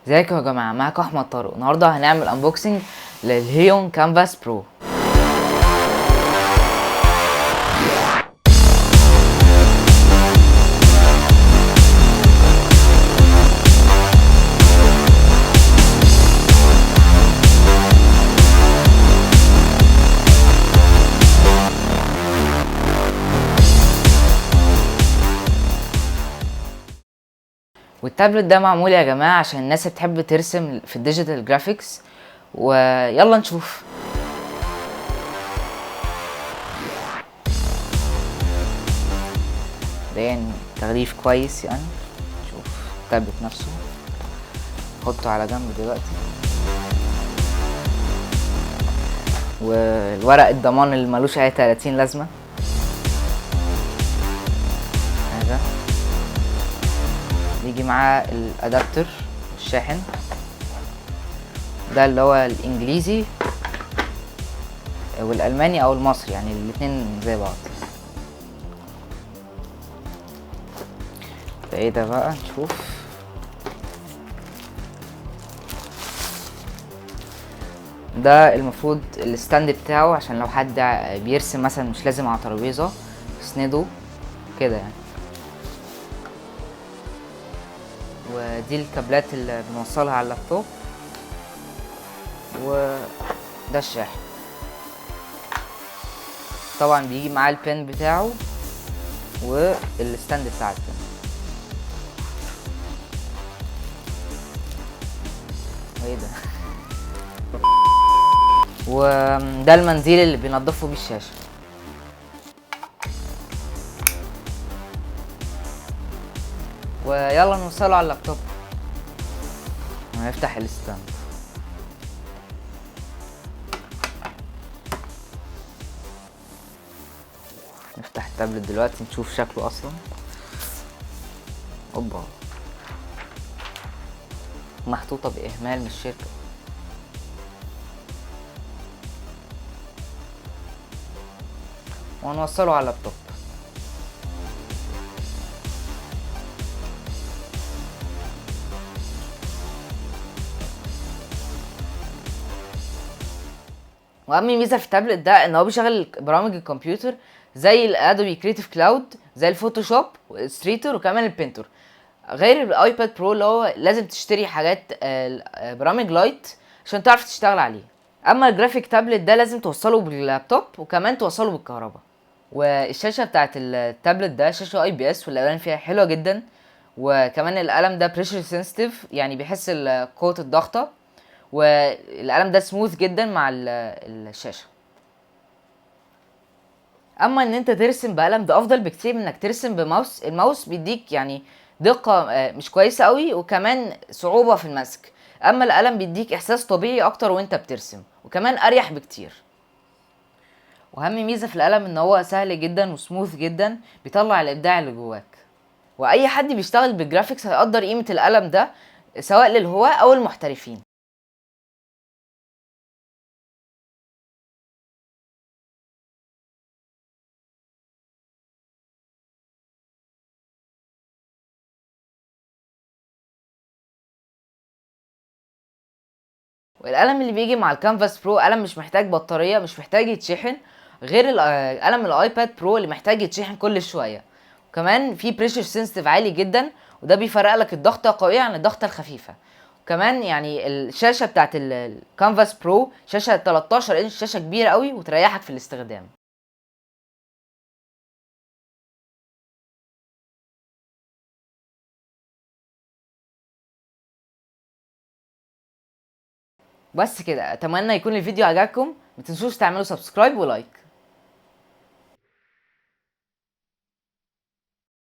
ازيكم يا جماعه، معاكم احمد طارق. النهارده هنعمل انبوكسنج للهيون كانفاس برو. والتابلت ده معمول يا جماعه عشان الناس اللي بتحب ترسم في الديجيتال جرافيكس. ويلا نشوف. باين تغليف كويس يعني. شوف التابلت نفسه، حطه على جنب دلوقتي. والورق الضمان اللي ملوش اي 30 لازمه. هذا بيجي معاه الادابتر الشاحن ده اللي هو الانجليزي والالماني او المصري، يعني الاتنين زي بعض. فايه ده بقى؟ نشوف. ده المفروض الستاند بتاعه عشان لو حد بيرسم مثلا مش لازم على ترابيزه، يسنده كده يعني. ودي الكابلات اللي بنوصلها على اللابتوب، وده الشاحن. طبعا بيجي معاه البن بتاعه والستاند بتاع البن. ايه ده؟ وده المنديل اللي بينضفوا بيه الشاشه. ويلا نوصله على اللابتوب. هنفتح الستاند. نفتح التابلت دلوقتي نشوف شكله اصلا. اوبا، محطوطه باهمال من الشركه. ونوصله على اللابتوب. واهم ميزه في التابلت ده ان هو بيشغل برامج الكمبيوتر زي الادوبي كريتيف كلاود، زي الفوتوشوب والستريتور وكمان البينتور. غير الايباد برو اللي هو لازم تشتري حاجات برامج لايت عشان تعرف تشتغل عليه. اما الجرافيك تابلت ده لازم توصله باللابتوب وكمان توصله بالكهرباء. والشاشه بتاعت التابلت ده شاشه اي بي اس، والالوان فيها حلوه جدا. وكمان القلم ده بريشر سنسيتيف، يعني بيحس قوه الضغطه. والقلم ده سموث جدا مع الشاشه. اما ان انت ترسم بقلم ده افضل بكتير من انك ترسم بماوس. الماوس بيديك يعني دقه مش كويسه قوي، وكمان صعوبه في المسك. اما القلم بيديك احساس طبيعي اكتر وانت بترسم، وكمان اريح بكتير. واهم ميزه في القلم ان هو سهل جدا وسموث جدا، بيطلع الابداع اللي جواك. واي حد بيشتغل بالجرافيكس هيقدر قيمه القلم ده، سواء للهواة او المحترفين. والقلم اللي بيجي مع الكانفاس برو قلم مش محتاج بطارية، مش محتاج يتشحن، غير قلم الايباد برو اللي محتاج يتشحن كل شوية. وكمان في بريشر سنسيتيف عالي جدا، وده بيفرق لك الضغطة القوية عن الضغطة الخفيفة. وكمان يعني الشاشة بتاعت الكانفاس برو شاشة 13 انش، شاشة كبيرة قوي وتريحك في الاستخدام. بس كده، اتمنى يكون الفيديو عجبكم. متنسوش تعملوا سبسكرايب ولايك.